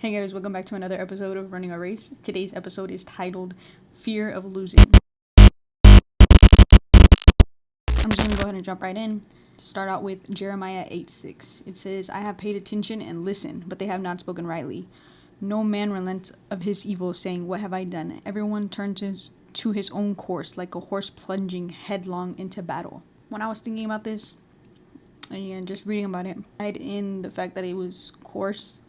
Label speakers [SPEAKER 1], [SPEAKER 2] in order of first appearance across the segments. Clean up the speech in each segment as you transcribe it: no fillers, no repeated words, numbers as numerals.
[SPEAKER 1] Hey guys, welcome back to another episode of Running a Race. Today's episode is titled Fear of Losing. I'm just going to go ahead and jump right in. Start out with Jeremiah 8:6. It says, I have paid attention and listened, but they have not spoken rightly. No man relents of his evil, saying, what have I done? Everyone turns to his own course, like a horse plunging headlong into battle. When I was thinking about this, and just reading about it, in the fact that it was course,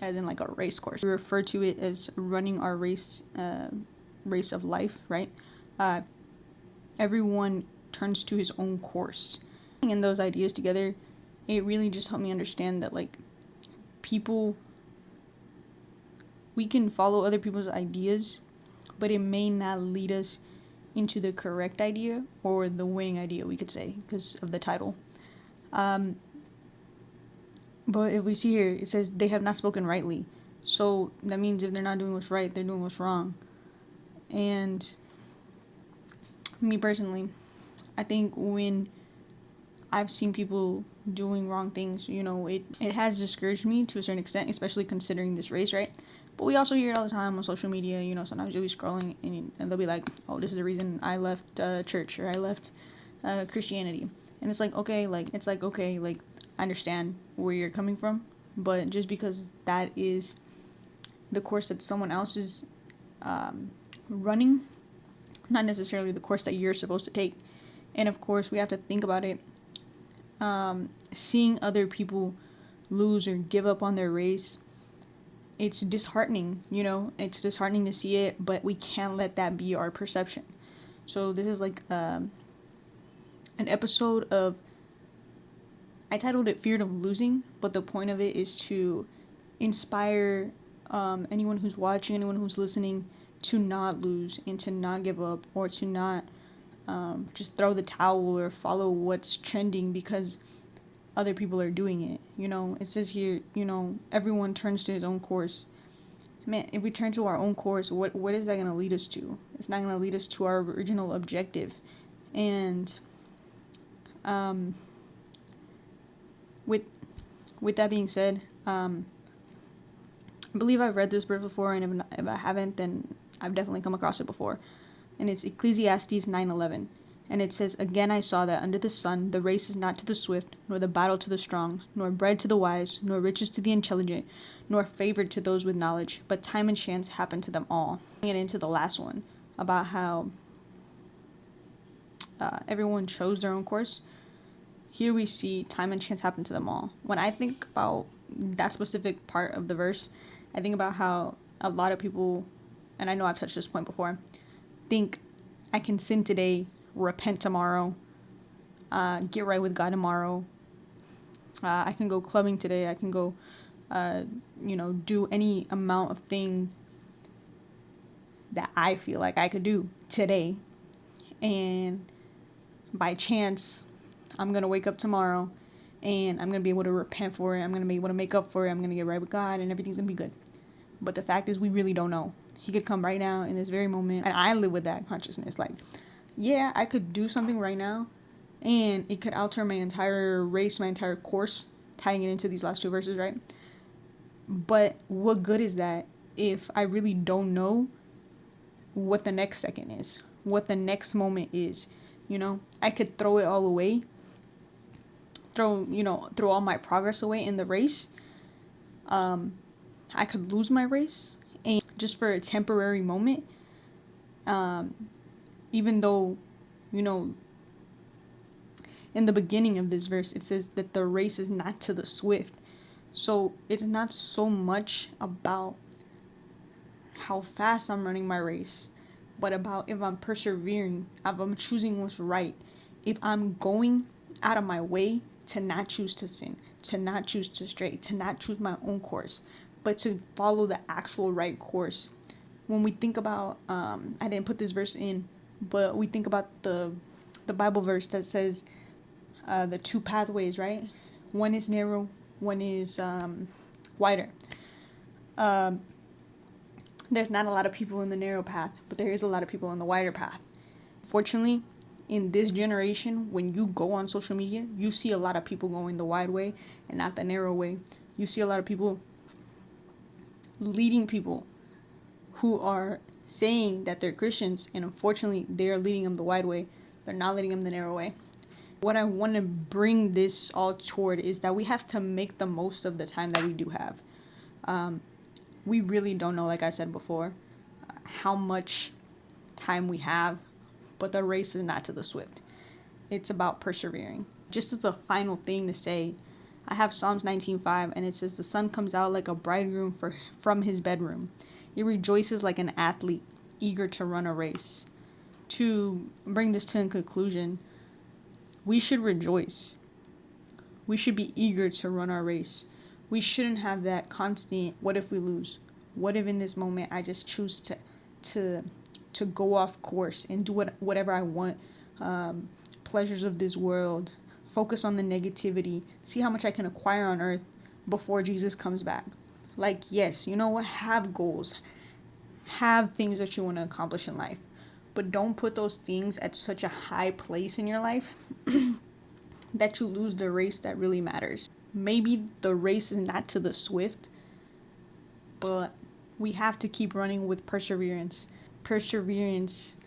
[SPEAKER 1] as in like a race course. We refer to it as running our race, race of life, right? Everyone turns to his own course. And those ideas together, it really just helped me understand that like people, we can follow other people's ideas, but it may not lead us into the correct idea or the winning idea, we could say, because of the title. But if we see here, it says they have not spoken rightly. So that means if they're not doing what's right, they're doing what's wrong. And me personally, I think when I've seen people doing wrong things, it has discouraged me to a certain extent, especially considering this race, right? But we also hear it all the time on social media, sometimes you'll be scrolling and they'll be like, oh, this is the reason I left church or I left Christianity. And it's like, okay, I understand where you're coming from, but just because that is the course that someone else is running, not necessarily the course that you're supposed to take. And of course, we have to think about it. Seeing other people lose or give up on their race, it's disheartening, it's disheartening to see it, but we can't let that be our perception. So this is like an episode of, I titled it Fear of Losing, but the point of it is to inspire anyone who's watching, anyone who's listening, to not lose and to not give up, or to not just throw the towel or follow what's trending because other people are doing it. It says here, everyone turns to his own course. Man, if we turn to our own course, what is that going to lead us to? It's not going to lead us to our original objective. And with that being said, I believe I've read this verse before, and if I haven't, then I've definitely come across it before. And it's Ecclesiastes 9:11. And it says, again I saw that under the sun the race is not to the swift, nor the battle to the strong, nor bread to the wise, nor riches to the intelligent, nor favor to those with knowledge, but time and chance happen to them all. Get into the last one about how everyone chose their own course. Here we see time and chance happen to them all. When I think about that specific part of the verse, I think about how a lot of people, and I know I've touched this point before, think I can sin today, repent tomorrow, get right with God tomorrow. I can go clubbing today. I can go, do any amount of thing that I feel like I could do today. And by chance, I'm going to wake up tomorrow and I'm going to be able to repent for it. I'm going to be able to make up for it. I'm going to get right with God and everything's going to be good. But the fact is, we really don't know. He could come right now in this very moment. And I live with that consciousness. Like, yeah, I could do something right now and it could alter my entire race, my entire course, tying it into these last two verses, right? But what good is that if I really don't know what the next second is, what the next moment is? I could throw it all away, throw all my progress away in the race. I could lose my race, and just for a temporary moment, even though, in the beginning of this verse, it says that the race is not to the swift. So it's not so much about how fast I'm running my race, but about if I'm persevering, if I'm choosing what's right, if I'm going out of my way to not choose to sin, to not choose to stray, to not choose my own course, but to follow the actual right course. When we think about, I didn't put this verse in, but we think about the Bible verse that says the two pathways, right? One is narrow, one is wider. There's not a lot of people in the narrow path, but there is a lot of people in the wider path. Fortunately, in this generation, when you go on social media, you see a lot of people going the wide way and not the narrow way. You see a lot of people leading people who are saying that they're Christians, and unfortunately they're leading them the wide way. They're not leading them the narrow way. What I want to bring this all toward is that we have to make the most of the time that we do have. We really don't know, like I said before, how much time we have, but the race is not to the swift. It's about persevering. Just as a final thing to say, I have Psalms 19:5, and it says, "The sun comes out like a bridegroom from his bedroom. He rejoices like an athlete, eager to run a race." To bring this to a conclusion, we should rejoice. We should be eager to run our race. We shouldn't have that constant, what if we lose? What if in this moment I just choose to go off course and do whatever I want? Pleasures of this world. Focus on the negativity. See how much I can acquire on earth before Jesus comes back. Like, yes, you know what? Have goals. Have things that you want to accomplish in life. But don't put those things at such a high place in your life that you lose the race that really matters. Maybe the race is not to the swift, but we have to keep running with perseverance. Perseverance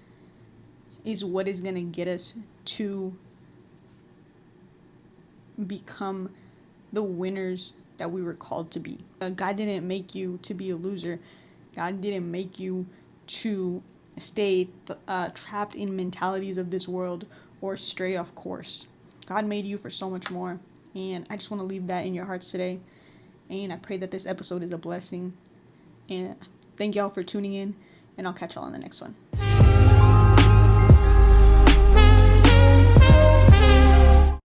[SPEAKER 1] is what is going to get us to become the winners that we were called to be. God didn't make you to be a loser. God didn't make you to stay trapped in mentalities of this world or stray off course. God made you for so much more. And I just want to leave that in your hearts today. And I pray that this episode is a blessing. And thank y'all for tuning in. And I'll catch y'all on the next one.